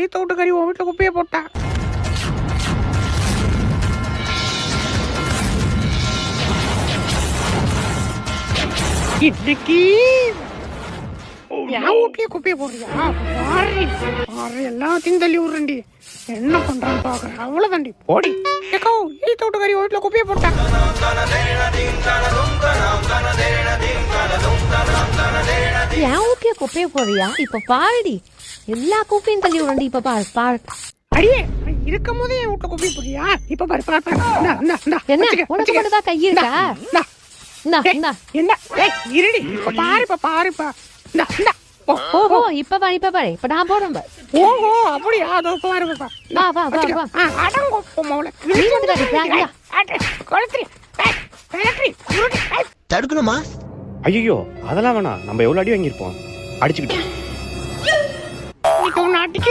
ஈத்த வீட்டுக்காரி உன் வீட்டுல குப்பையை போட்டா. இன்னைக்கு என் வீட்லயே குப்பையை போடுறியா? பாரு பாரு, எல்லாத்தையும் தள்ளி விடுறேன்டி. என்ன பண்றான்னு பாக்குறேன். அவ்வளவுதாண்டி, போடி. ஏக்கோ, ஈத்த வீட்டுக்காரி உன் வீட்டுல குப்பையை போட்டா. என் வீட்லயே குப்பையை போடுறியா? இப்ப பாருடி, எல்லா குப்பையும் தள்ளி விடுறேன்டி. இப்ப பாரு பாரு. அடியே, இருக்கும் போதே என் வீட்டுல குப்பையை போடுறியா? இப்ப பாரு பாரு பாரு. என்ன உனக்கு மட்டும் தான் கை இருக்கா? என்ன இருடி, இப்ப பாருப்பா. ஓஹோ, இப்ப பாரு இப்ப பாரு. இப்ப நான் போறேன் பாரு. ஓஹோ, அப்படியா? அதோ பாருப்பா. வா வா வா வா. அடங்கோ மோளே. தடுக்கணுமா? ஐயோ, அதெல்லாம் வேணாம். நம்ம எவ்வளவு அடி வாங்கியிருப்போம். அடிச்சுக்கிட்டு அடிக்க